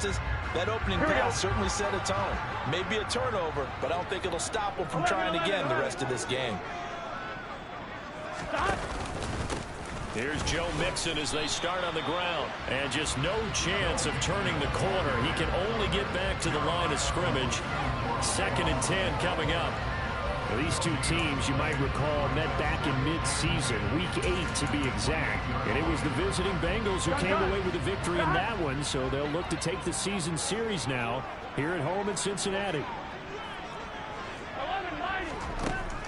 circumstances, that opening pass certainly set a tone. Maybe a turnover, but I don't think it'll stop them from trying again the rest of this game. Here's Joe Mixon as they start on the ground. And just no chance of turning the corner. He can only get back to the line of scrimmage. 2nd and 10 coming up. Now, these two teams, you might recall, met back in mid-season, Week 8 to be exact. And it was the visiting Bengals who came away with a victory in that one, so they'll look to take the season series now here at home in Cincinnati.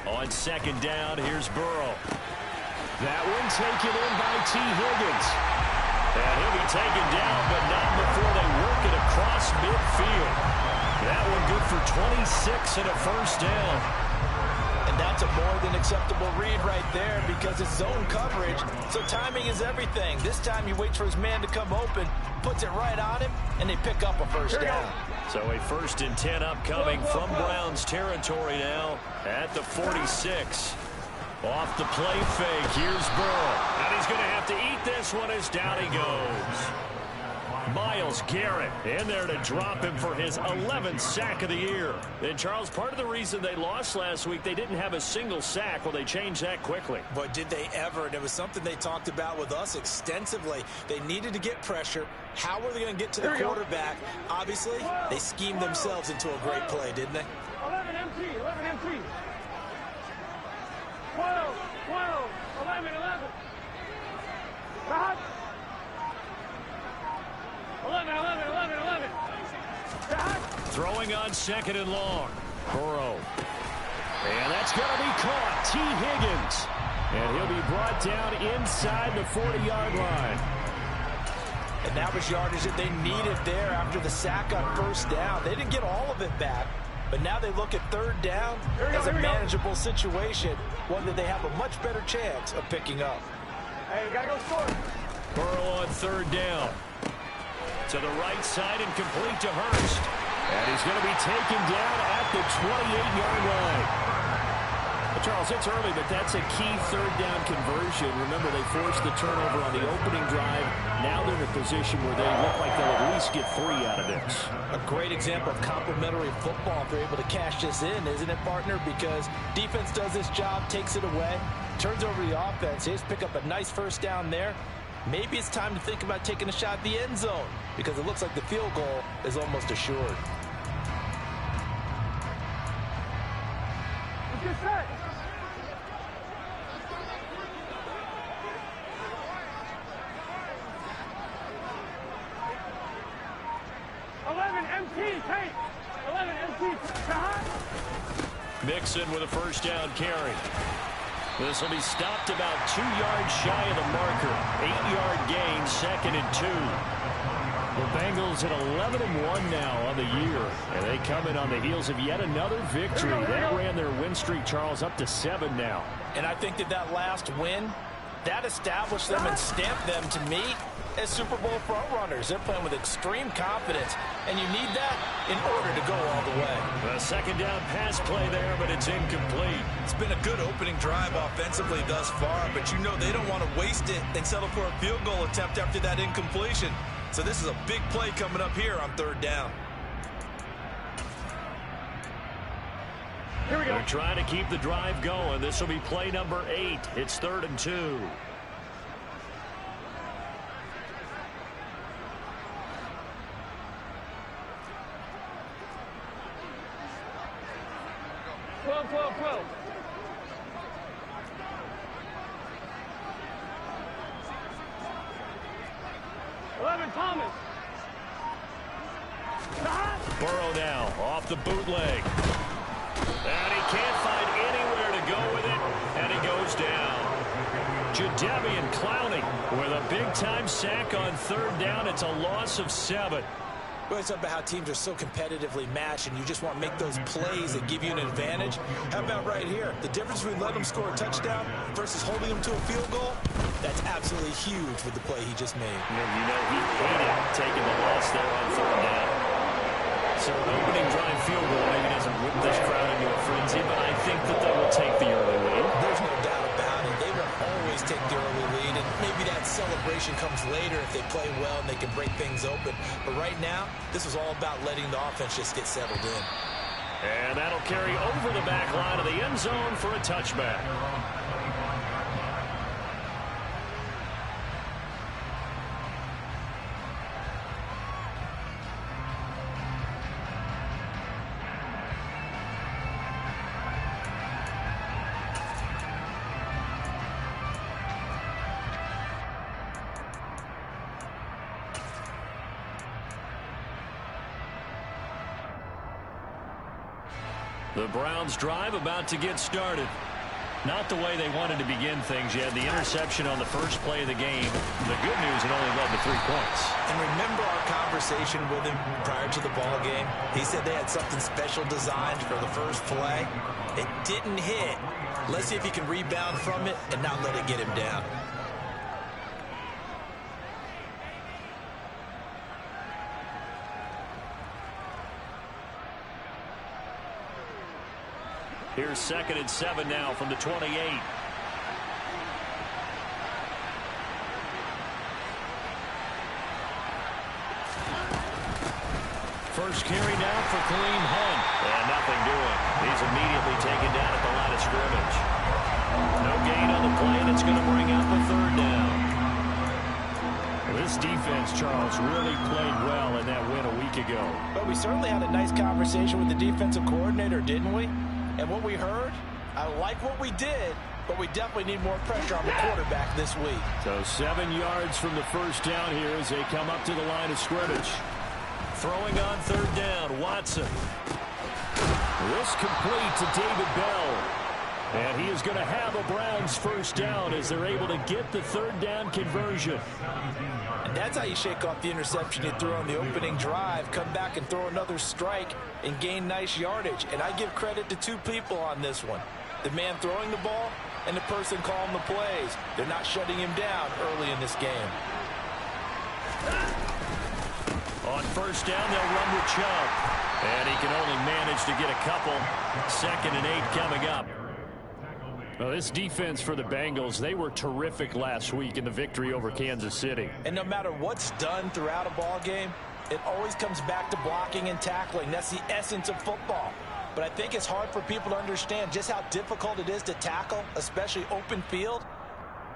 On 2nd down, here's Burrow. That one taken in by T. Higgins. And he'll be taken down, but not before they work it across midfield. That one good for 26 and a first down. And that's a more than acceptable read right there because it's zone coverage, so timing is everything. This time he waits for his man to come open, puts it right on him, and they pick up a first down. So a 1st and 10 upcoming from Browns territory now at the 46. Off the play fake, here's Burrow. And he's going to have to eat this one as down he goes. Myles Garrett in there to drop him for his 11th sack of the year. And, Charles, part of the reason they lost last week, they didn't have a single sack. Well, they changed that quickly. But did they ever? And it was something they talked about with us extensively. They needed to get pressure. How were they going to get to the quarterback? Obviously, they schemed themselves into a great play, didn't they? 11 MT, 11 MT. 12, 12, 11, 11. Stop. 11, 11, 11, 11. Stop. Throwing on 2nd and long. Burrow. And that's going to be caught. T. Higgins. And he'll be brought down inside the 40-yard line. And that was yardage that they needed there after the sack on 1st down. They didn't get all of it back. But now they look at 3rd down as a manageable situation, one that they have a much better chance of picking up. Hey, you got to go score. Burrow on 3rd down. To the right side and complete to Hurst. And he's going to be taken down at the 28-yard line. Charles, it's early, but that's a key 3rd down conversion. Remember, they forced the turnover on the opening drive. Now they're in a position where they look like they'll at least get 3 out of this. A great example of complementary football if they're able to cash this in, isn't it, partner? Because defense does this job, takes it away, turns over the offense. They just pick up a nice 1st down there. Maybe it's time to think about taking a shot at the end zone because it looks like the field goal is almost assured. Let's get set. 11 MT, take. 11 MT. Mixon with a 1st down carry. This will be stopped about 2 yards shy of the marker. 8-yard gain, 2nd and 2. The Bengals at 11-1 now on the year. And they come in on the heels of yet another victory. That ran their win streak, Charles, up to 7 now. And I think that last win, that established them and stamped them, to me, as Super Bowl frontrunners. They're playing with extreme confidence, and you need that in order to go all the way. A 2nd down pass play there, but it's incomplete. It's been a good opening drive offensively thus far, but you know they don't want to waste it and settle for a field goal attempt after that incompletion. So this is a big play coming up here on 3rd down. Here we go. They're trying to keep the drive going. This will be play number 8. It's 3rd and 2. Thomas. Burrow now off the bootleg. And he can't find anywhere to go with it. And he goes down. Jadeveon Clowney with a big-time sack on 3rd down. It's a loss of 7. Well, it's about how teams are so competitively matched, and you just want to make those plays that give you an advantage. How about right here? The difference between letting them score a touchdown versus holding them to a field goal, that's absolutely huge with the play he just made. And you know he hated taking the loss there on 3rd down. So an opening drive field goal maybe doesn't whip this crowd into a frenzy, but I think that they will take the early lead. There's no doubt about it. They will always take the early lead, and maybe that's celebration comes later if they play well and they can break things open. But right now, this was all about letting the offense just get settled in. And that'll carry over the back line of the end zone for a touchback. The Browns drive about to get started. Not the way they wanted to begin things yet. The interception on the first play of the game. The good news, it only led to 3 points. And remember our conversation with him prior to the ball game? He said they had something special designed for the first play. It didn't hit. Let's see if he can rebound from it and not let it get him down. Here's 2nd and 7 now from the 28. First carry now for Kareem Hunt. And nothing doing. He's immediately taken down at the line of scrimmage. No gain on the play, and it's going to bring up a 3rd down. This defense, Charles, really played well in that win a week ago. But we certainly had a nice conversation with the defensive coordinator, didn't we? And what we heard, I like what we did, but we definitely need more pressure on the quarterback this week. So 7 yards from the first down here as they come up to the line of scrimmage. Throwing on 3rd down, Watson. This complete to David Bell. And he is going to have a Browns first down as they're able to get the 3rd down conversion. And that's how you shake off the interception you threw on the opening drive, come back and throw another strike and gain nice yardage. And I give credit to 2 people on this one. The man throwing the ball and the person calling the plays. They're not shutting him down early in this game. On first down, they'll run with Chubb. And he can only manage to get a couple. 2nd and 8 coming up. Well, this defense for the Bengals, they were terrific last week in the victory over Kansas City. And no matter what's done throughout a ball game, it always comes back to blocking and tackling. That's the essence of football. But I think it's hard for people to understand just how difficult it is to tackle, especially open field.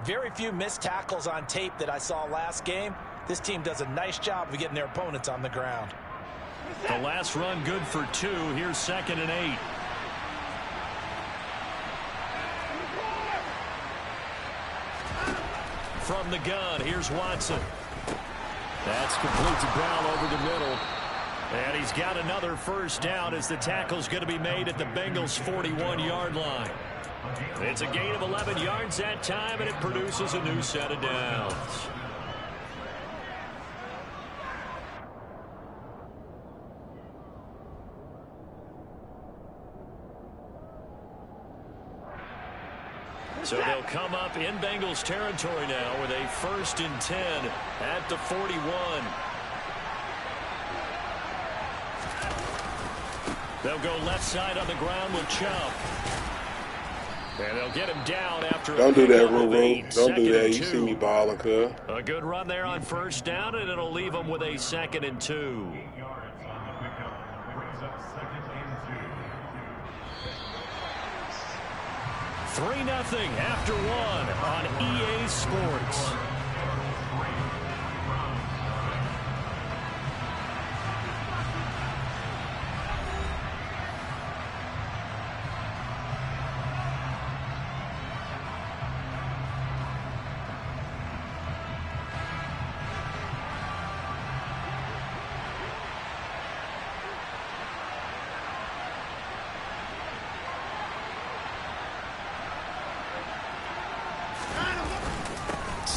Very few missed tackles on tape that I saw last game. This team does a nice job of getting their opponents on the ground. The last run good for 2. Here's 2nd and 8. From the gun, here's Watson. That's complete to Brown over the middle. And he's got another first down as the tackle's going to be made at the Bengals' 41-yard line. It's a gain of 11 yards that time, and it produces a new set of downs. So they'll come up in Bengals territory now with a 1st and 10 at the 41. They'll go left side on the ground with Chubb. And they'll get him down after Don't do that, Ruru. Don't do that. You see me balling, cuz. A good run there on first down, and it'll leave them with a 2nd and 2. Three 3-0 after 1 on EA Sports.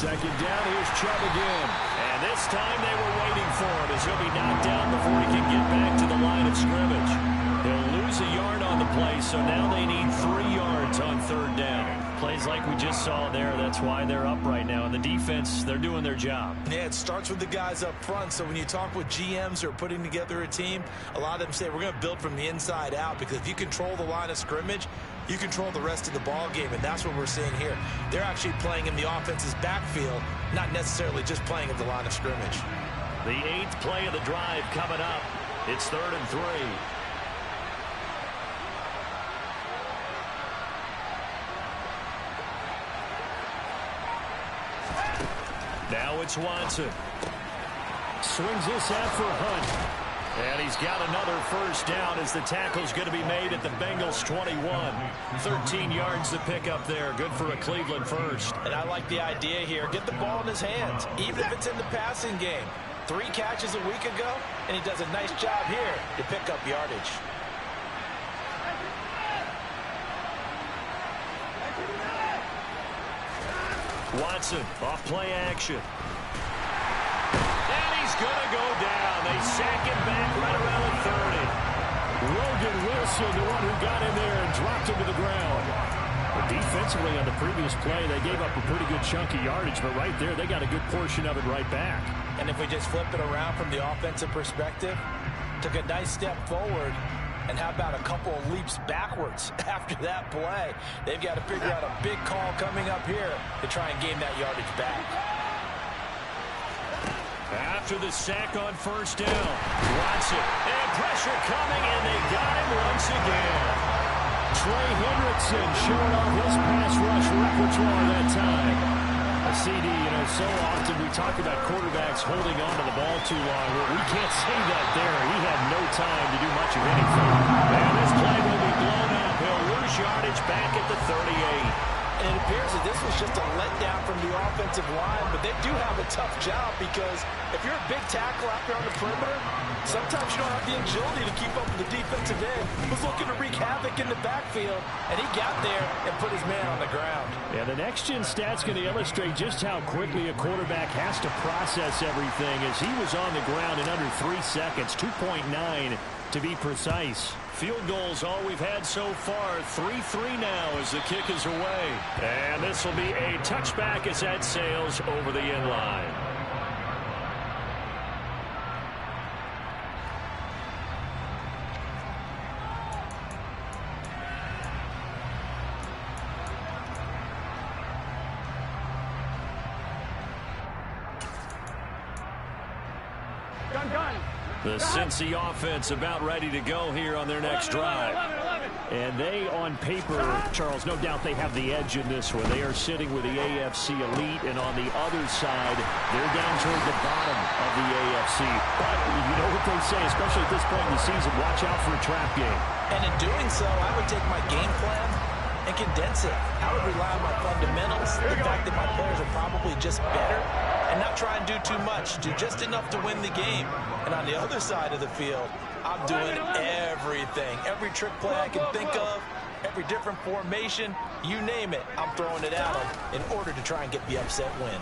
Second down, here's Chubb again. And this time they were waiting for him as he'll be knocked down before he can get back to the line of scrimmage. He'll lose a yard on the play, so now they need 3 yards on 3rd down. Plays like we just saw there, that's why they're up right now. And the defense, they're doing their job. Yeah, it starts with the guys up front. So when you talk with GMs who are putting together a team, a lot of them say we're going to build from the inside out, because if you control the line of scrimmage, you control the rest of the ball game, and that's what we're seeing here. They're actually playing in the offense's backfield, not necessarily just playing at the line of scrimmage. The 8th play of the drive coming up. It's 3rd and 3. Now it's Watson. Swings this out for Hunt. And he's got another first down as the tackle's going to be made at the Bengals 21. 13 yards to pick up there. Good for a Cleveland first. And I like the idea here. Get the ball in his hands, even if it's in the passing game. 3 catches a week ago, and he does a nice job here to pick up yardage. Watson off play action. And he's going to go down. They sack him back right around the 30. Logan Wilson, the one who got in there and dropped him to the ground. But defensively on the previous play, they gave up a pretty good chunk of yardage, but right there, they got a good portion of it right back. And if we just flip it around from the offensive perspective, took a nice step forward, and how about a couple of leaps backwards after that play? They've got to figure out a big call coming up here to try and gain that yardage back. After the sack on first down, Watson, and pressure coming, and they got him once again. Trey Hendrickson showing off his pass rush repertoire that time. A CD, so often we talk about quarterbacks holding on to the ball too long. Well, we can't say that there. He had no time to do much of anything. And this play will be blown up. He'll lose yardage back at the 38. And it appears that this was just a letdown from the offensive line, but they do have a tough job because if you're a big tackle out there on the perimeter, sometimes you don't have the agility to keep up with the defensive end who's looking to wreak havoc in the backfield, and he got there and put his man on the ground. Yeah, the next-gen stat's going to illustrate just how quickly a quarterback has to process everything as he was on the ground in under 3 seconds, 2.9 to be precise. Field goals all we've had so far. 3-3 now as the kick is away. And this will be a touchback as that sails over the end line. The Cincy offense about ready to go here on their next drive. And they, on paper, Charles, no doubt they have the edge in this one. They are sitting with the AFC elite, and on the other side, they're down toward the bottom of the AFC. But you know what they say, especially at this point in the season, watch out for a trap game. And in doing so, I would take my game plan and condense it. I would rely on my fundamentals, the fact that my players are probably just better, and not try and do too much, do just enough to win the game. And on the other side of the field, I'm doing everything. Every trick play I can think of, every different formation, you name it, I'm throwing it at them in order to try and get the upset win.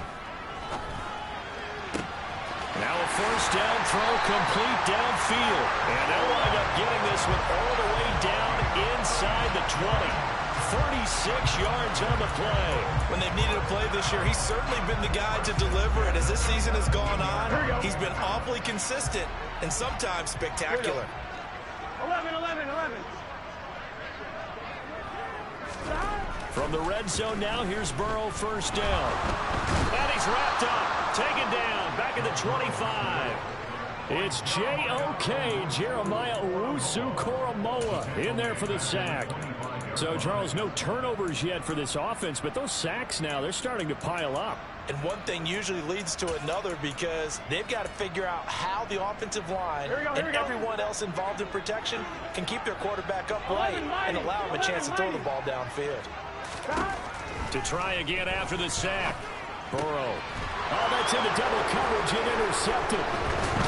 Now a first down throw complete downfield. And they'll wind up getting this one all the way down inside the 20. 36 yards on the play. When they've needed a play this year, he's certainly been the guy to deliver it. As this season has gone on, he's been awfully consistent and sometimes spectacular. 11. From the red zone now, here's Burrow, first down. And he's wrapped up, taken down, back at the 25. It's J.O.K. Jeremiah Owusu-Koramoah in there for the sack. So, Charles, no turnovers yet for this offense, but those sacks now, they're starting to pile up. And one thing usually leads to another because they've got to figure out how the offensive line and everyone else involved in protection can keep their quarterback upright and allow him a chance to throw the ball downfield. To try again after the sack. Burrow. Oh, that's into double coverage and intercepted.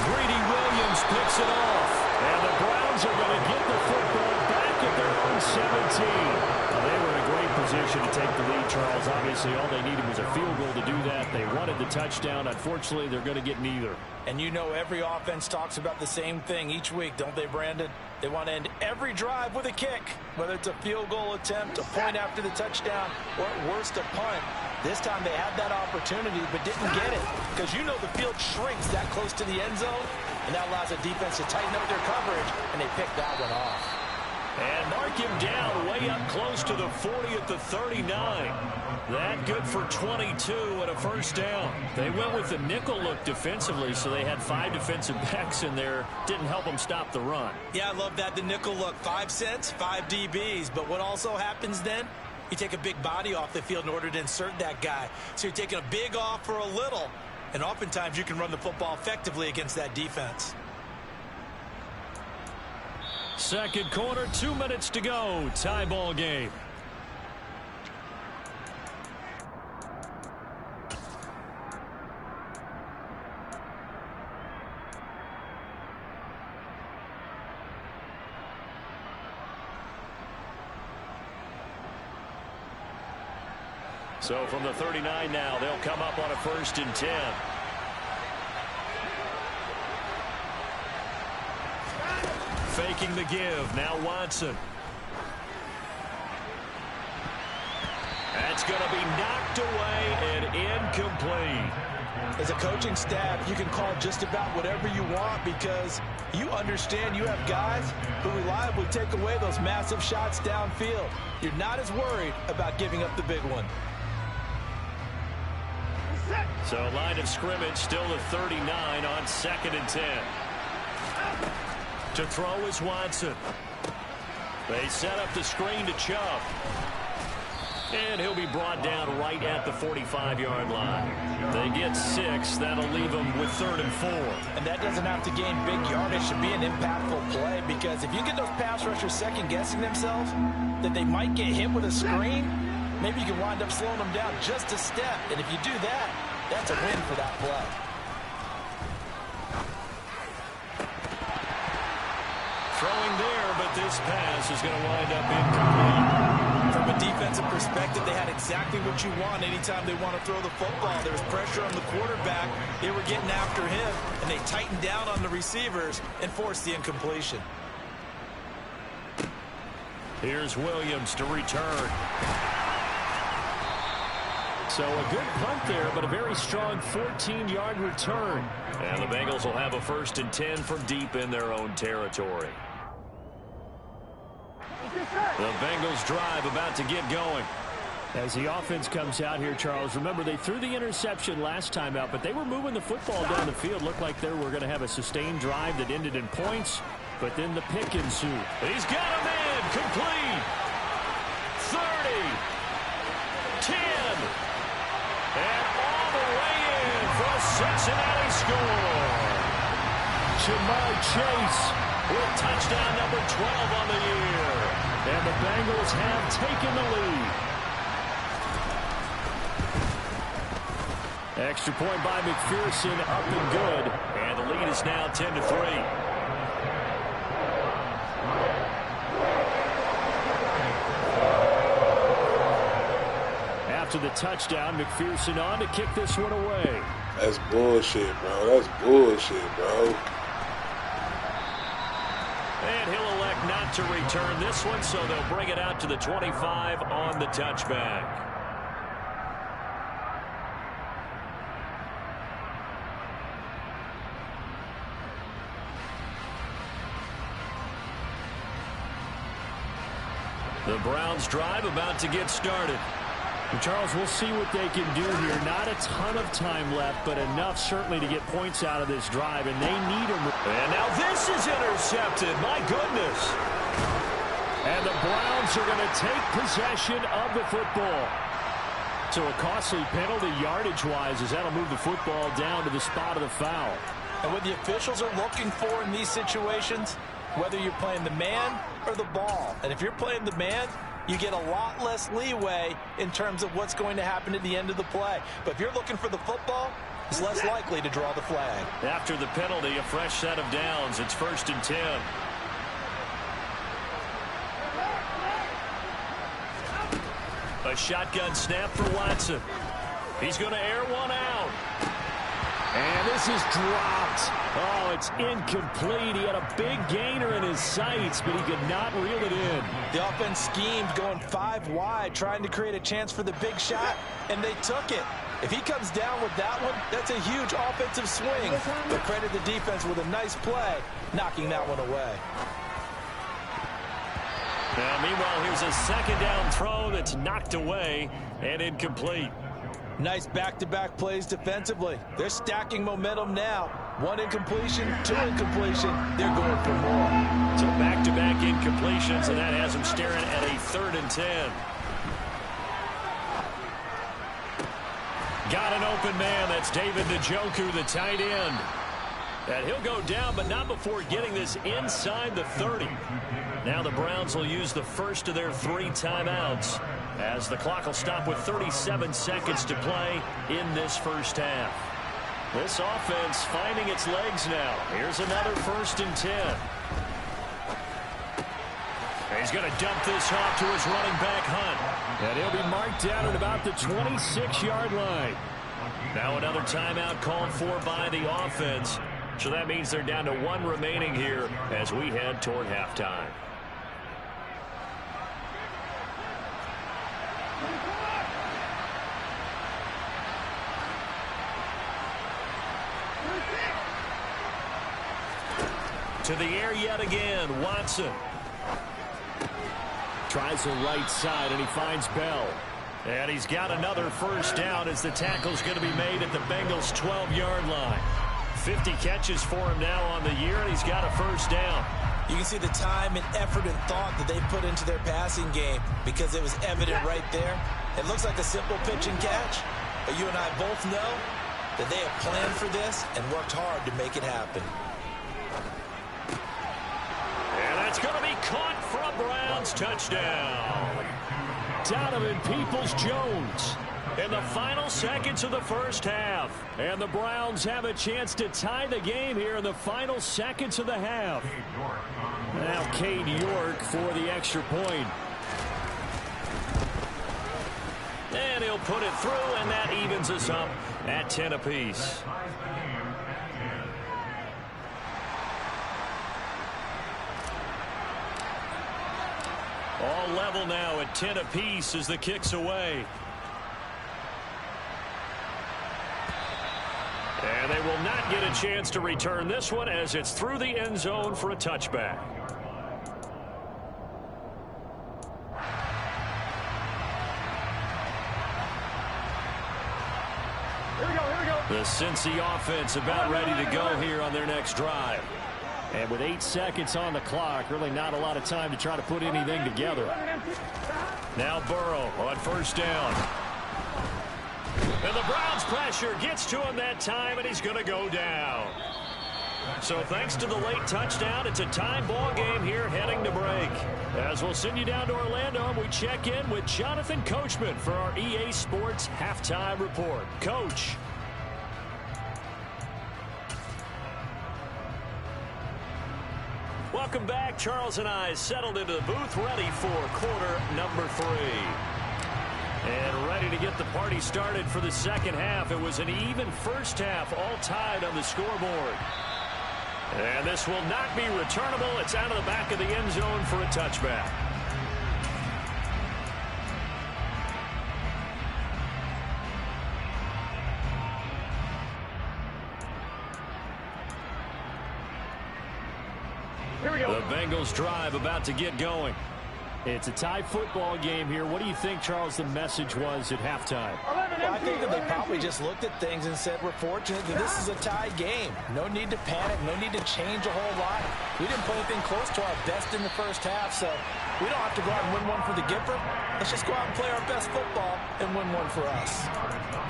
Greedy Williams picks it off. And the Browns are going to get the football back at their own 17. Well, they were in a great position to take the lead, Charles. Obviously, all they needed was a field goal to do that. They wanted the touchdown. Unfortunately, they're going to get neither. And you know every offense talks about the same thing each week, don't they, Brandon? They want to end every drive with a kick, whether it's a field goal attempt, a point after the touchdown, or at worst, a punt. This time they had that opportunity but didn't get it because you know the field shrinks that close to the end zone, and that allows the defense to tighten up their coverage, and they picked that one off. And mark him down way up close to the 40 at the 39. That good for 22 and a first down. They went with the nickel look defensively, so they had 5 defensive backs in there. Didn't help them stop the run. Yeah, I love that, the nickel look. 5 cents, 5 DBs. But what also happens then? You take a big body off the field in order to insert that guy. So you're taking a big off for a little. And oftentimes you can run the football effectively against that defense. Second quarter, 2 minutes to go. Tie ball game. So from the 39 now, they'll come up on a 1st and 10. Faking the give. Now Watson. That's going to be knocked away and incomplete. As a coaching staff, you can call just about whatever you want because you understand you have guys who reliably take away those massive shots downfield. You're not as worried about giving up the big one. So line of scrimmage still the 39 on 2nd and 10. To throw is Watson. They set up the screen to Chubb. And he'll be brought down right at the 45-yard line. They get 6. That'll leave them with 3rd and 4. And that doesn't have to gain big yardage to be an impactful play because if you get those pass rushers second-guessing themselves that they might get hit with a screen, maybe you can wind up slowing them down just a step. And if you do that, that's a win for that play. Throwing there, but this pass is going to wind up incomplete. From a defensive perspective, they had exactly what you want anytime they want to throw the football. There was pressure on the quarterback. They were getting after him, and they tightened down on the receivers and forced the incompletion. Here's Williams to return. So a good punt there, but a very strong 14-yard return. And the Bengals will have a 1st and 10 from deep in their own territory. The Bengals drive about to get going. As the offense comes out here, Charles, remember they threw the interception last time out, but they were moving the football down the field. Looked like they were going to have a sustained drive that ended in points, but then the pick ensued. He's got him in, complete. 30, 10, and all the way in for a Cincinnati score. Jamar Chase with touchdown number 12 on the year. And the Bengals have taken the lead. Extra point by McPherson, up and good. And the lead is now 10-3. After the touchdown, McPherson on to kick this one away. That's bullshit, bro. That's bullshit, bro. And he'll elect not to return this one, so they'll bring it out to the 25 on the touchback. The Browns drive about to get started. And Charles, we'll see what they can do here. Not a ton of time left, but enough certainly to get points out of this drive, and they need them. And now this is intercepted. My goodness. And the Browns are going to take possession of the football. So a costly penalty yardage-wise as that'll move the football down to the spot of the foul. And what the officials are looking for in these situations, whether you're playing the man or the ball. And if you're playing the man, you get a lot less leeway in terms of what's going to happen at the end of the play. But if you're looking for the football, it's less likely to draw the flag. After the penalty, a fresh set of downs. It's 1st and 10. A shotgun snap for Watson. He's going to air one out. And this is dropped. Oh, it's incomplete. He had a big gainer in his sights, but he could not reel it in. The offense schemed going 5 wide, trying to create a chance for the big shot, and they took it. If he comes down with that one, that's a huge offensive swing. But credit the defense with a nice play, knocking that one away. Now, meanwhile, here's a second down throw that's knocked away and incomplete. Nice back-to-back plays defensively. They're stacking momentum now. One incompletion, two incompletion. They're going for more. So back-to-back incompletions, and that has them staring at a 3rd and 10. Got an open man. That's David Njoku, the tight end. And he'll go down, but not before getting this inside the 30. Now the Browns will use the first of their 3 timeouts, as the clock will stop with 37 seconds to play in this first half. This offense finding its legs now. Here's another 1st and 10. He's going to dump this off to his running back, Hunt. And he'll be marked down at about the 26-yard line. Now another timeout called for by the offense. So that means they're down to 1 remaining here as we head toward halftime. To the air yet again, Watson. Tries the right side, and he finds Bell. And he's got another first down as the tackle's going to be made at the Bengals' 12-yard line. 50 catches for him now on the year, and he's got a first down. You can see the time and effort and thought that they put into their passing game because it was evident right there. It looks like a simple pitch and catch, but you and I both know that they have planned for this and worked hard to make it happen. And that's going to be caught for a Browns touchdown. Donovan Peoples-Jones in the final seconds of the first half. And the Browns have a chance to tie the game here in the final seconds of the half. Now Cade York for the extra point. And he'll put it through, and that evens us up at 10 apiece. All level now at 10 apiece as the kick's away. And they will not get a chance to return this one as it's through the end zone for a touchback. Here we go. The Cincy offense about ready to go here on their next drive. And with 8 seconds on the clock, really not a lot of time to try to put anything together. Now Burrow on first down. And the Browns pressure gets to him that time, and he's going to go down. So thanks to the late touchdown, it's a time ball game here heading to break. As we'll send you down to Orlando, we check in with Jonathan Coachman for our EA Sports Halftime Report. Coach. Welcome back. Charles and I settled into the booth, ready for quarter number 3. And ready to get the party started for the second half. It was an even first half, all tied on the scoreboard. And this will not be returnable. It's out of the back of the end zone for a touchback. Here we go. The Bengals drive about to get going. It's a tie football game here. What do you think, Charles, the message was at halftime? Well, I think that they probably just looked at things and said, we're fortunate that this is a tie game. No need to panic. No need to change a whole lot. We didn't play anything close to our best in the first half, so we don't have to go out and win one for the Gipper. Let's just go out and play our best football and win one for us.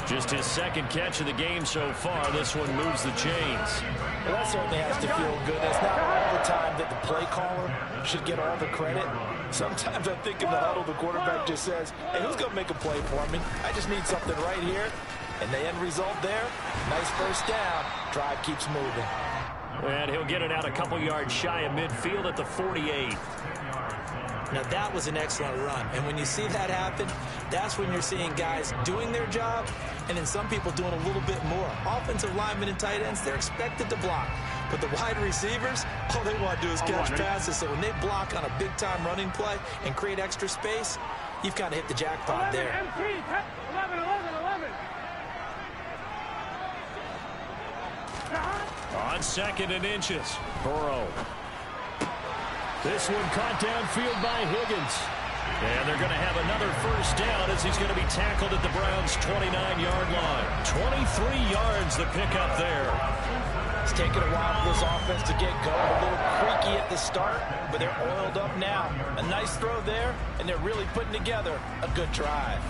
Just his second catch of the game so far. This one moves the chains. Well, that certainly has to feel good. It's not all the time that the play caller should get all the credit. Sometimes I think in the huddle, the quarterback just says, hey, who's going to make a play for me? I just need something right here. And the end result there, nice first down. Drive keeps moving. And he'll get it out a couple yards shy of midfield at the 48. Now, that was an excellent run. And when you see that happen, that's when you're seeing guys doing their job and then some people doing a little bit more. Offensive linemen and tight ends, they're expected to block. But the wide receivers, all they want to do is catch passes. So when they block on a big-time running play and create extra space, you've kind of hit the jackpot there. 11. On second and inches, Burrow. This one caught downfield by Higgins. And they're going to have another first down as he's going to be tackled at the Browns' 29-yard line. 23 yards the pickup there. It's taken a while for this offense to get going. A little creaky at the start, but they're oiled up now. A nice throw there, and they're really putting together a good drive.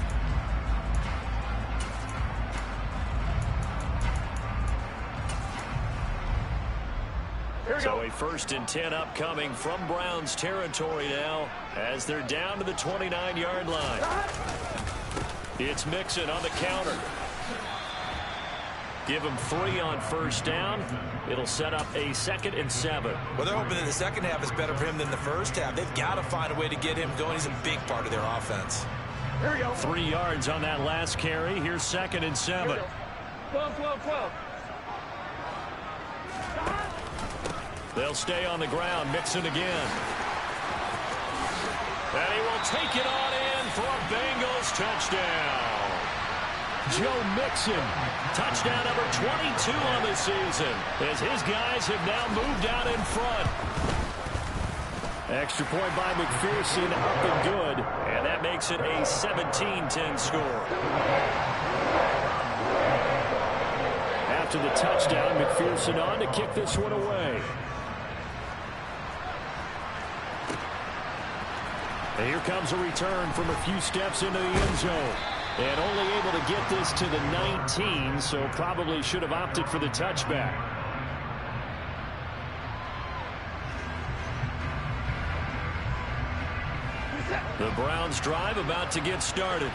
So a 1st and 10 upcoming from Browns territory now as they're down to the 29-yard line. It's Mixon on the counter. Give him 3 on first down. It'll set up a 2nd and 7. Well, they're hoping that the second half is better for him than the first half. They've got to find a way to get him going. He's a big part of their offense. Here we go. 3 yards on that last carry. Here's 2nd and 7. 12, 12, 12. They'll stay on the ground. Mixon again. And he will take it on in for a Bengals touchdown. Joe Mixon, touchdown number 22 on the season, as his guys have now moved out in front. Extra point by McPherson, up and good, and that makes it a 17-10 score. After the touchdown, McPherson on to kick this one away. And here comes a return from a few steps into the end zone. And only able to get this to the 19, so probably should have opted for the touchback. The Browns drive about to get started.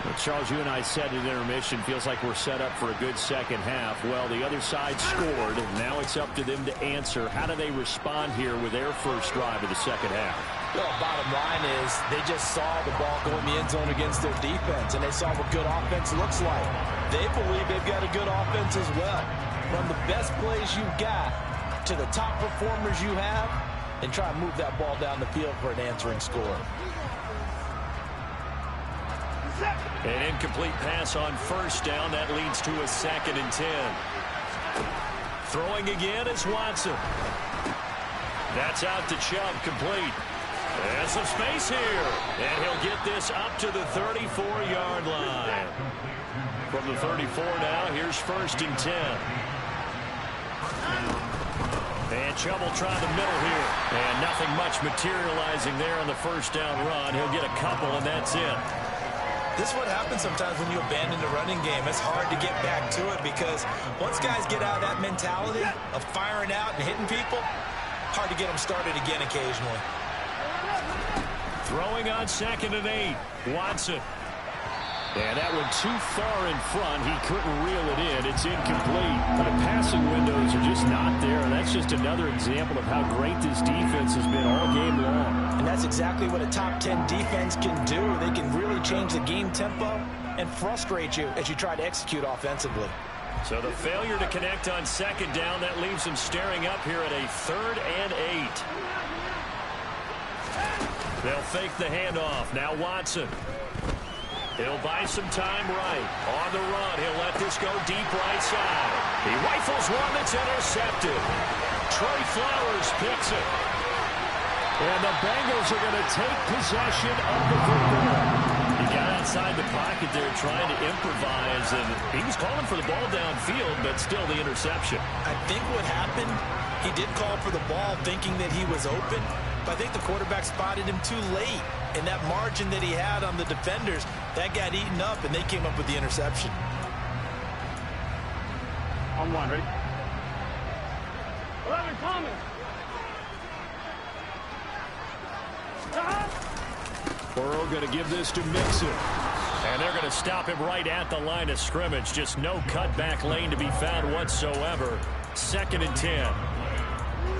Well, Charles, you and I said at intermission, feels like we're set up for a good second half. Well, the other side scored, and now it's up to them to answer. How do they respond here with their first drive of the second half? Well, bottom line is they just saw the ball go in the end zone against their defense, and they saw what good offense looks like. They believe they've got a good offense as well. From the best plays you've got to the top performers you have, and try and move that ball down the field for an answering score. An incomplete pass on first down. That leads to a 2nd and 10. Throwing again is Watson. That's out to Chubb, complete. There's some space here. And he'll get this up to the 34-yard line. From the 34 now, here's 1st and 10. And Chubb will try the middle here. And nothing much materializing there on the first down run. He'll get a couple, and that's it. This is what happens sometimes when you abandon the running game. It's hard to get back to it because once guys get out of that mentality of firing out and hitting people, hard to get them started again occasionally. Throwing on 2nd and 8. Watson. And that one too far in front. He couldn't reel it in. It's incomplete. The passing windows are just not there. And that's just another example of how great this defense has been all game long. And that's exactly what a top 10 defense can do. They can really change the game tempo and frustrate you as you try to execute offensively. So the failure to connect on 2nd down, that leaves them staring up here at a 3rd and 8. They'll fake the handoff. Now Watson. He'll buy some time right. On the run, he'll let this go deep right side. He rifles one that's intercepted. Trey Flowers picks it. And the Bengals are going to take possession of the football. He got outside the pocket there trying to improvise, and he was calling for the ball downfield, but still the interception. I think what happened, he did call for the ball thinking that he was open, but I think the quarterback spotted him too late. And that margin that he had on the defenders, that got eaten up, and they came up with the interception. On one, ready? 11, Thomas. Burrow going to give this to Mixon. And they're going to stop him right at the line of scrimmage. Just no cutback lane to be found whatsoever. 2nd and 10.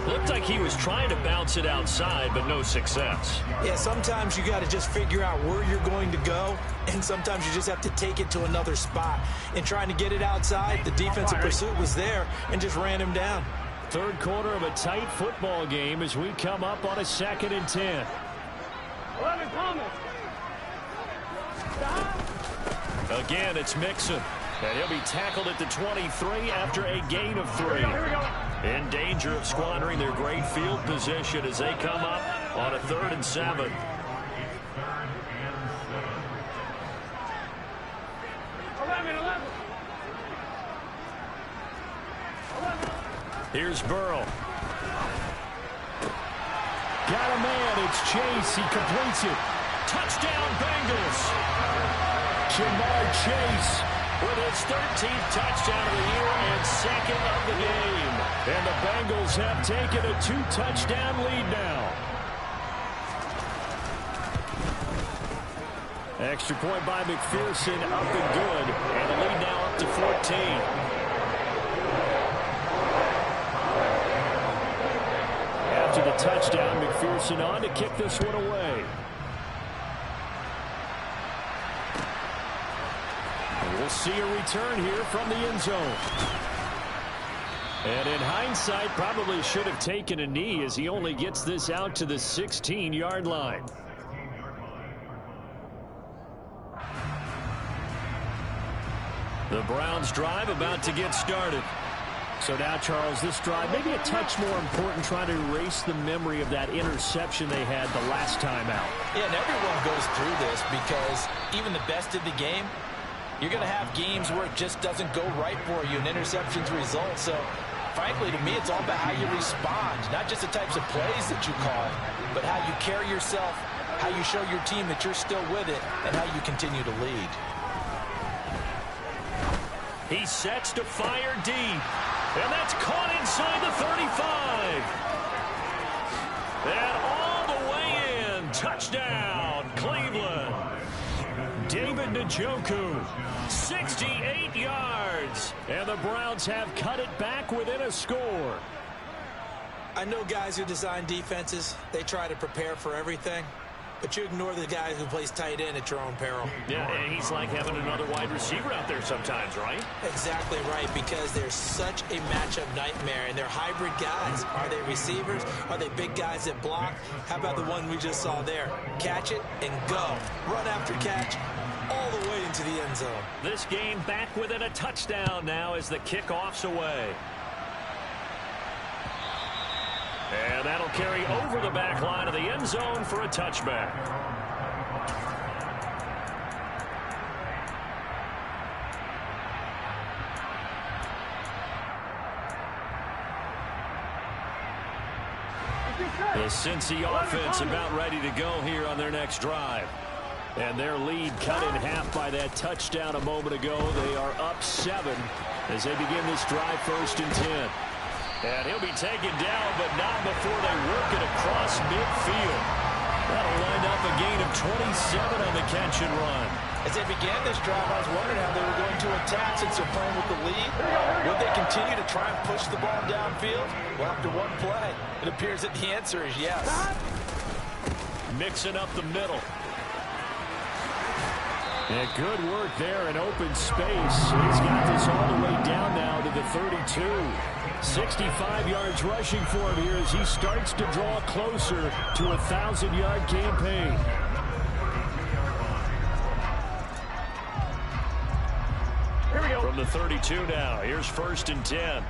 Looked like he was trying to bounce it outside, but no success. Yeah, sometimes you got to just figure out where you're going to go, and sometimes you just have to take it to another spot. And trying to get it outside, the defensive pursuit was there and just ran him down. 3rd quarter of a tight football game as we come up on a 2nd and 10. 11, Thomas. Again, it's Mixon. And he'll be tackled at the 23 after a gain of 3. Here we go. In danger of squandering their great field position as they come up on a 3rd and 7. Here's Burrow. Got a man. It's Chase. He completes it. Touchdown, Bengals. Jamar Chase with his 13th touchdown of the year and 2nd of the game. And the Bengals have taken a 2-touchdown lead now. Extra point by McPherson, up and good. And the lead now up to 14. After the touchdown, McPherson on to kick this one away. And we'll see a return here from the end zone. And in hindsight, probably should have taken a knee as he only gets this out to the 16-yard line. The Browns drive about to get started. So now, Charles, this drive maybe a touch more important, trying to erase the memory of that interception they had the last time out. Yeah, and everyone goes through this because even the best of the game, you're going to have games where it just doesn't go right for you and interceptions result. So, frankly, to me, it's all about how you respond, not just the types of plays that you call, but how you carry yourself, how you show your team that you're still with it, and how you continue to lead. He sets to fire deep. And that's caught inside the 35. And all the way in. Touchdown, Cleveland. David Njoku, 68 yards. And the Browns have cut it back within a score. I know guys who design defenses, they try to prepare for everything. But you ignore the guy who plays tight end at your own peril. Yeah, and he's like having another wide receiver out there sometimes, right? Exactly right, because they're such a matchup nightmare, and they're hybrid guys. Are they receivers? Are they big guys that block? How about the one we just saw there? Catch it and go. Run after catch all the way into the end zone. This game back within a touchdown now as the kickoff's away. And that'll carry over the back line of the end zone for a touchback. The Cincy offense about ready to go here on their next drive. And their lead cut in half by that touchdown a moment ago. They are up 7 as they begin this drive 1st and 10. And he'll be taken down, but not before they work it across midfield. That'll wind up a gain of 27 on the catch and run. As they began this drive, I was wondering how they were going to attack since they're playing with the lead. Would they continue to try and push the ball downfield? Well, after one play, it appears that the answer is yes. Mixing up the middle. And good work there in open space. He's got this all the way down now to the 32. 65 yards rushing for him here as he starts to draw closer to a 1,000-yard campaign. Here we go. From the 32 now. Here's 1st and 10.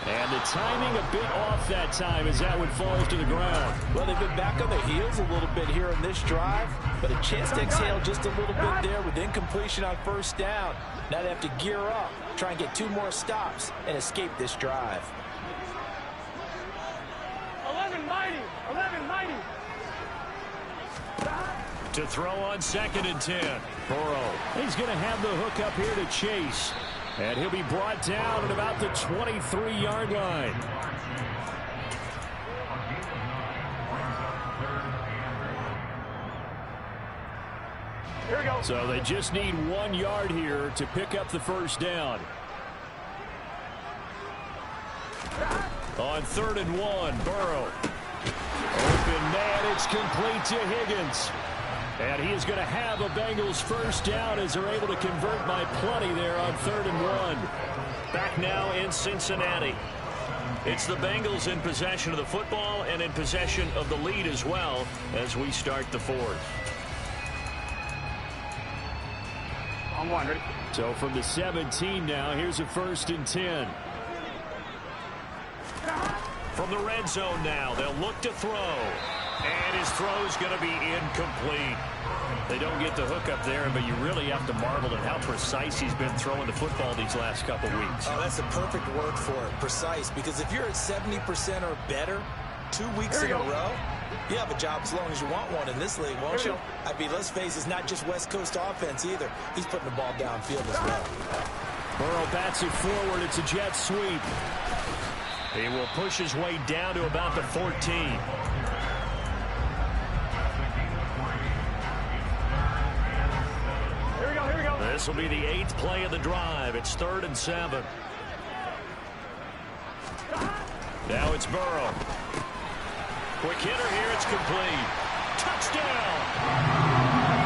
And the timing a bit off that time as that one falls to the ground. Well, they've been back on their heels a little bit here in this drive, but a chance to exhale just a little bit there with incompletion on 1st down. Now they have to gear up, try and get 2 more stops, and escape this drive. 11 mighty, 11 mighty. To throw on 2nd and 10. Burrow. He's going to have the hook up here to Chase. And he'll be brought down at about the 23-yard line. Here we go. So they just need 1 yard here to pick up the 1st down. On 3rd and 1, Burrow. Open man, it's complete to Higgins. And he is going to have a Bengals 1st down as they're able to convert by plenty there on 3rd and 1. Back now in Cincinnati. It's the Bengals in possession of the football and in possession of the lead as well as we start the 4th. On 1, ready? So from the 17 now, here's a 1st and 10. From the red zone now, they'll look to throw. And his throw's going to be incomplete. They don't get the hook up there, but you really have to marvel at how precise he's been throwing the football these last couple weeks. Oh, that's the perfect word for it, precise. Because if you're at 70% or better 2 weeks in a row, you have a job as long as you want one in this league, won't you? I mean, let's face it, it's not just West Coast offense either. He's putting the ball downfield as well. Burrow bats it forward. It's a jet sweep. He will push his way down to about the 14. This will be the 8th play of the drive. It's 3rd and 7. Now it's Burrow. Quick hitter here. It's complete. Touchdown.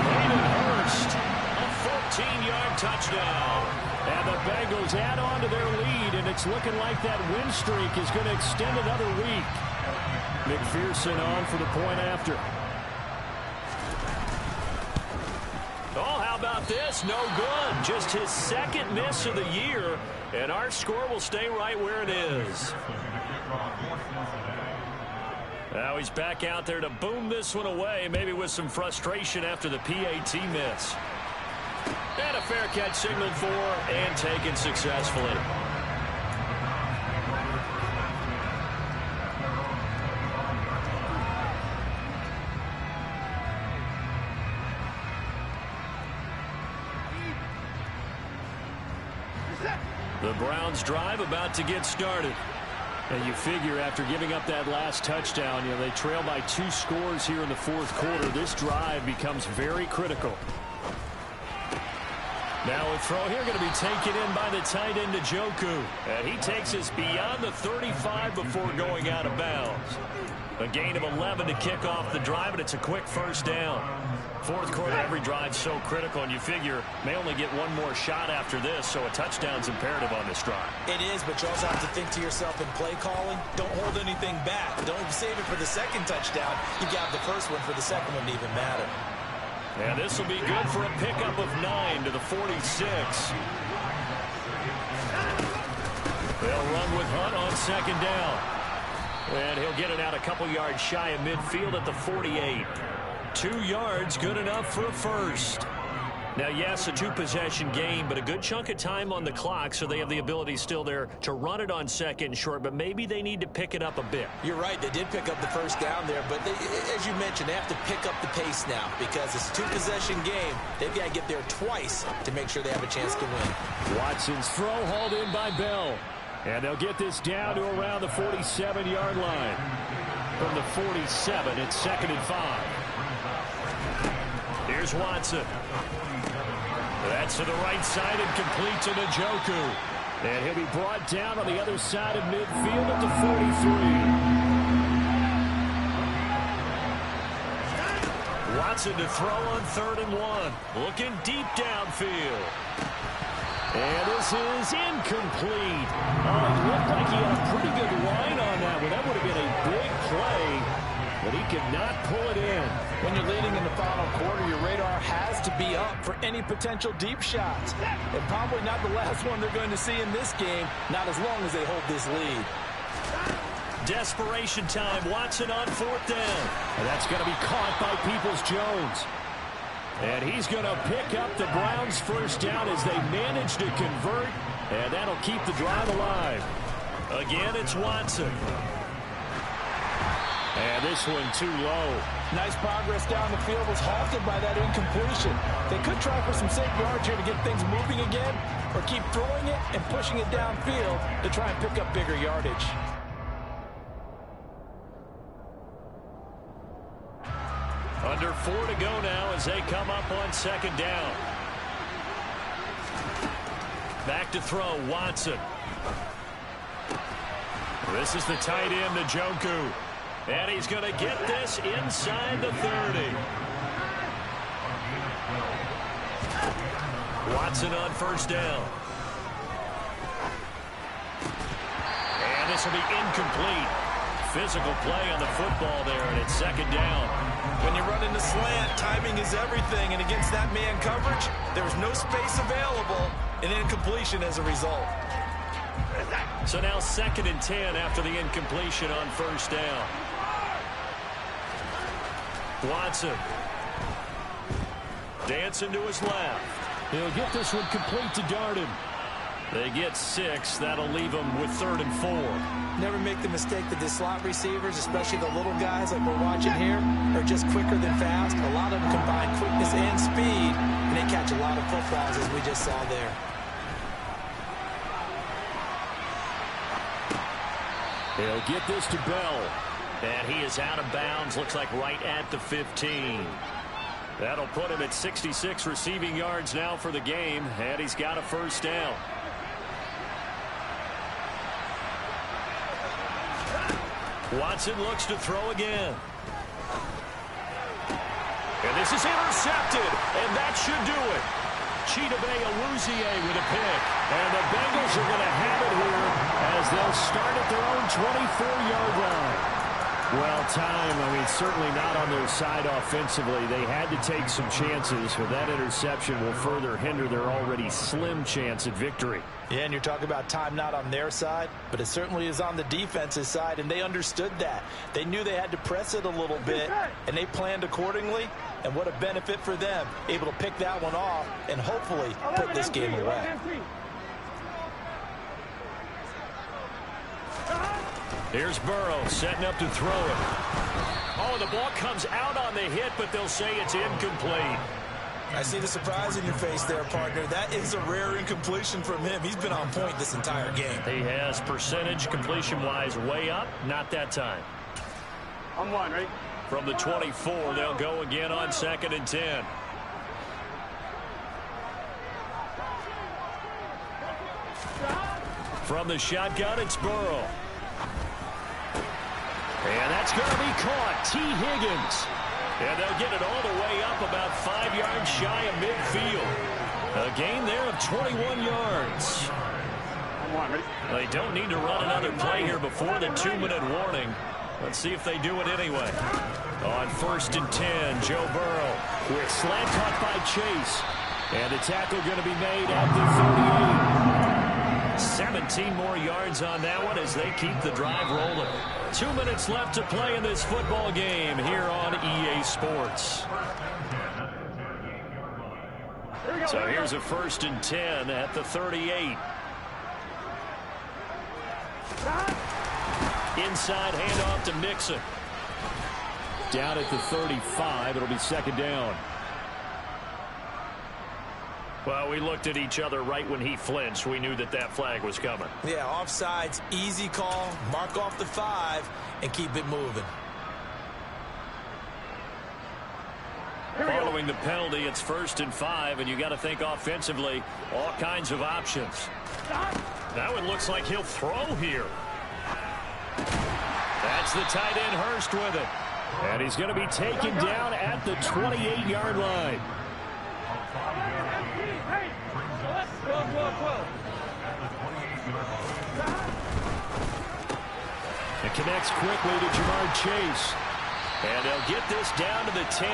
Hayden Hurst. A 14-yard touchdown. And the Bengals add on to their lead, and it's looking like that win streak is going to extend another week. McPherson on for the point after. Oh, how about this? No good. Just his 2nd miss of the year, and our score will stay right where it is. Now he's back out there to boom this one away, maybe with some frustration after the PAT miss. And a fair catch signaled for and taken successfully. The Browns drive about to get started. And you figure after giving up that last touchdown, they trail by 2 scores here in the 4th quarter. This drive becomes very critical. Now a throw here going to be taken in by the tight end Njoku. And he takes us beyond the 35 before going out of bounds. A gain of 11 to kick off the drive, and it's a quick 1st down. 4th quarter, every drive so critical, and you figure may only get one more shot after this, so a touchdown's imperative on this drive. It is, but you also have to think to yourself in play calling, don't hold anything back. Don't save it for the 2nd touchdown. You got the 1st one for the 2nd one to even matter. And this will be good for a pickup of 9 to the 46. They'll run with Hunt on 2nd down. And he'll get it out a couple yards shy of midfield at the 48. 2 yards, good enough for a 1st. Now, yes, a 2-possession game, but a good chunk of time on the clock, so they have the ability still there to run it on 2nd and short, but maybe they need to pick it up a bit. You're right. They did pick up the 1st down there, but as you mentioned, they have to pick up the pace now because it's a 2-possession game. They've got to get there twice to make sure they have a chance to win. Watson's throw hauled in by Bell. And they'll get this down to around the 47-yard line. From the 47, it's 2nd and 5. Here's Watson. That's to the right side and complete to Njoku. And he'll be brought down on the other side of midfield at the 43. Watson to throw on 3rd and 1. Looking deep downfield. And this is incomplete. Oh, it looked like he had a pretty good line on that one. That would have been a big play, but he could not pull it in. When you're leading in the final quarter, your radar has to be up for any potential deep shots. And probably not the last one they're going to see in this game, not as long as they hold this lead. Desperation time. Watson on 4th down. And that's going to be caught by Peoples-Jones. And he's going to pick up the Browns' 1st down as they manage to convert, and that'll keep the drive alive. Again, it's Watson. And this one too low. Nice progress down the field was halted by that incompletion. They could try for some safe yards here to get things moving again, or keep throwing it and pushing it downfield to try and pick up bigger yardage. Under 4 to go now as they come up on 2nd down. Back to throw, Watson. This is the tight end, Njoku. And he's going to get this inside the 30. Watson on 1st down. And this will be incomplete. physical play on the football there, and it's second down. When you run into slant, timing is everything, and against that man coverage, there's no space available, and incompletion as a result. So now 2nd and 10 after the incompletion on first down. Watson. Dancing to his left. He'll get this one complete to Darden. They get 6. That'll leave them with 3rd and 4. Never make the mistake that the slot receivers, especially the little guys like we're watching here, are just quicker than fast. A lot of them combine quickness and speed, and they catch a lot of footballs, as we just saw there. He'll get this to Bell. And he is out of bounds, looks like right at the 15. That'll put him at 66 receiving yards now for the game, and he's got a first down. Watson looks to throw again. And this is intercepted, and that should do it. Chidobe Awuzie with a pick. And the Bengals are going to have it here as they'll start at their own 24-yard line. Well, certainly not on their side offensively. They had to take some chances, but that interception will further hinder their already slim chance at victory. Yeah, and you're talking about time not on their side, but it certainly is on the defense's side, and they understood that. They knew they had to press it a little bit, and they planned accordingly, and what a benefit for them, able to pick that one off and hopefully put this game away. Here's Burrow setting up to throw it. Oh, the ball comes out on the hit, but they'll say it's incomplete. I see the surprise in your face there, partner. That is a rare incompletion from him. He's been on point this entire game. He has percentage completion-wise way up. Not that time. On one, right? From the 24, they'll go again on 2nd and 10. From the shotgun, it's Burrow. And that's going to be caught. T. Higgins. And they'll get it all the way up about 5 yards shy of midfield. A gain there of 21 yards. They don't need to run another play here before the 2-minute warning. Let's see if they do it anyway. On 1st and 10, Joe Burrow with slant caught by Chase. And the tackle going to be made at the 38. 17 more yards on that one as they keep the drive rolling. 2 minutes left to play in this football game here on EA Sports. So here's a 1st and 10 at the 38. Inside handoff to Mixon. Down at the 35, it'll be 2nd down. Well, we looked at each other right when he flinched. We knew that that flag was coming. Yeah, offsides, easy call, mark off the 5, and keep it moving. Following the penalty, it's 1st and 5, and you got to think offensively, all kinds of options. That one looks like he'll throw here. That's the tight end Hurst with it. And he's going to be taken down at the 28-yard line. It connects quickly to Jamar Chase. And they'll get this down to the 10.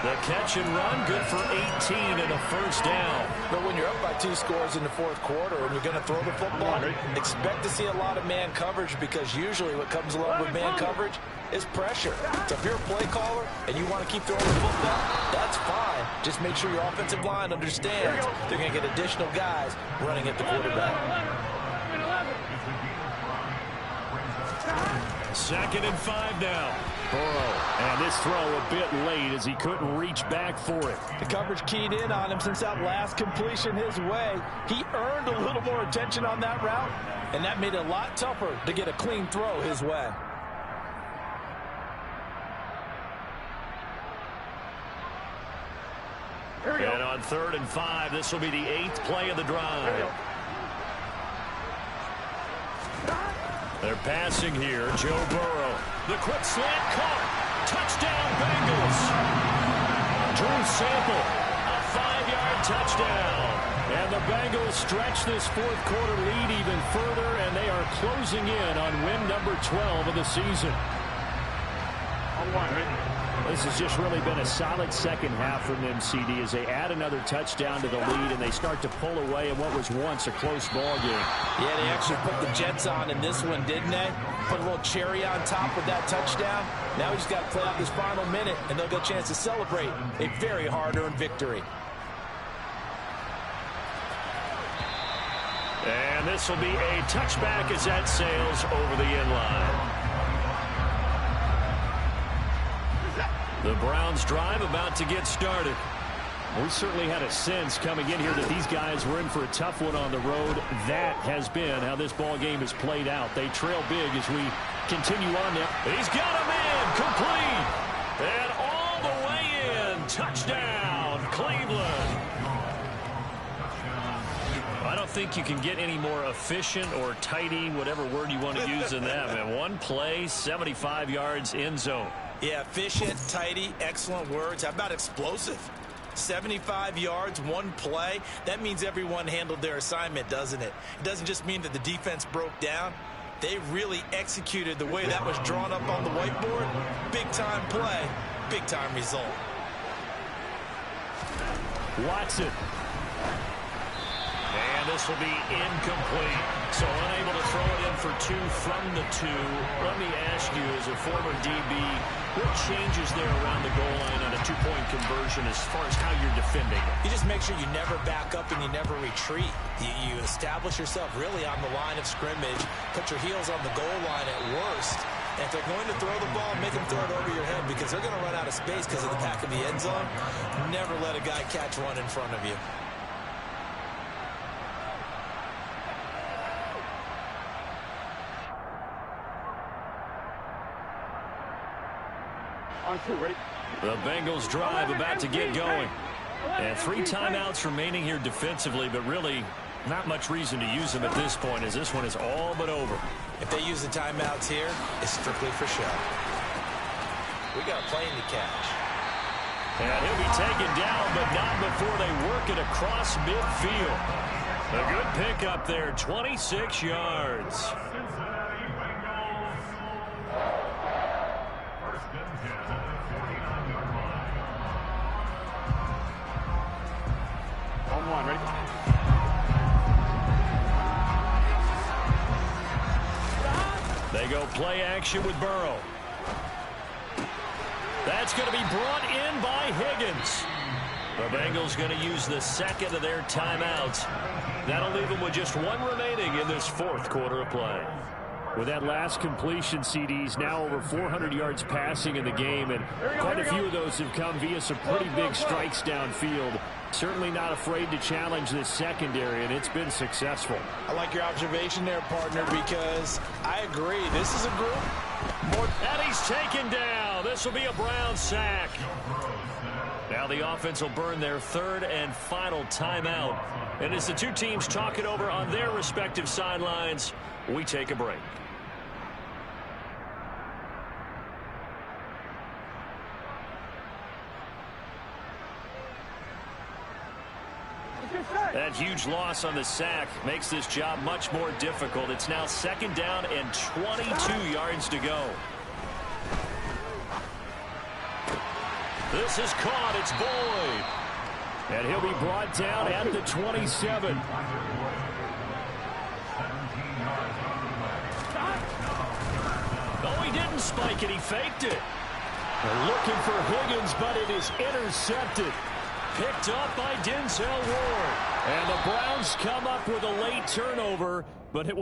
The catch and run, good for 18 and a 1st down. But when you're up by 2 scores in the 4th quarter and you're going to throw the football, expect to see a lot of man coverage, because usually what comes along with man coverage is pressure. So if you're a play caller and you want to keep throwing the football, that's fine. Just make sure your offensive line understands they're going to get additional guys running at the quarterback. 2nd and 5 now. Burrow, and this throw a bit late as he couldn't reach back for it. The coverage keyed in on him since that last completion his way. He earned a little more attention on that route, and that made it a lot tougher to get a clean throw his way. And on 3rd and 5, this will be the 8th play of the drive. They're passing here. Joe Burrow. The quick slant caught. Touchdown, Bengals. Drew Sample. A 5-yard touchdown. And the Bengals stretch this 4th quarter lead even further, and they are closing in on win number 12 of the season. This has just really been a solid second half from them, CD, as they add another touchdown to the lead and they start to pull away in what was once a close ball game. Yeah, they actually put the Jets on in this one, didn't they? Put a little cherry on top with that touchdown. Now we just got to play out this final minute, and they'll get a chance to celebrate a very hard-earned victory. And this will be a touchback as that sails over the end line. The Browns drive about to get started. We certainly had a sense coming in here that these guys were in for a tough one on the road. That has been how this ball game is played out. They trail big as we continue on now. He's got a man complete. And all the way in. Touchdown, Cleveland. I don't think you can get any more efficient or tidy, whatever word you want to use in that. And one play, 75 yards in zone. Yeah, efficient, tidy, excellent words. How about explosive? 75 yards, one play. That means everyone handled their assignment, doesn't it? It doesn't just mean that the defense broke down. They really executed the way that was drawn up on the whiteboard. Big-time play, big-time result. Watson. And this will be incomplete. So unable to throw it in for two from the two. Let me ask you, as a former DB, what changes there around the goal line on a two-point conversion as far as how you're defending it? You just make sure you never back up and you never retreat. You establish yourself really on the line of scrimmage, put your heels on the goal line at worst. And if they're going to throw the ball, make them throw it over your head because they're going to run out of space because of the back of the end zone. Never let a guy catch one in front of you. The Bengals drive about to get going. And 3 timeouts remaining here defensively, but really not much reason to use them at this point as this one is all but over. If they use the timeouts here, it's strictly for show. We got a plane to catch. And he'll be taken down, but not before they work it across midfield. A good pickup there, 26 yards. They go play action with Burrow. That's going to be brought in by Higgins. The Bengals going to use the second of their timeouts. That'll leave them with just one remaining in this fourth quarter of play. With that last completion, CDs now over 400 yards passing in the game, and quite a few of those have come via some pretty big strikes downfield. Certainly not afraid to challenge this secondary, and it's been successful. I like your observation there, partner, because I agree. This is a group. And he's taken down. This will be a Brown sack. Now the offense will burn their third and final timeout. And as the two teams talk it over on their respective sidelines, we take a break. That huge loss on the sack makes this job much more difficult. It's now second down and 22 yards to go. This is caught. It's Boyd. And he'll be brought down at the 27. No, he didn't spike it. He faked it. They're looking for Higgins, but it is intercepted. Picked up by Denzel Ward. And the Browns come up with a late turnover, but it will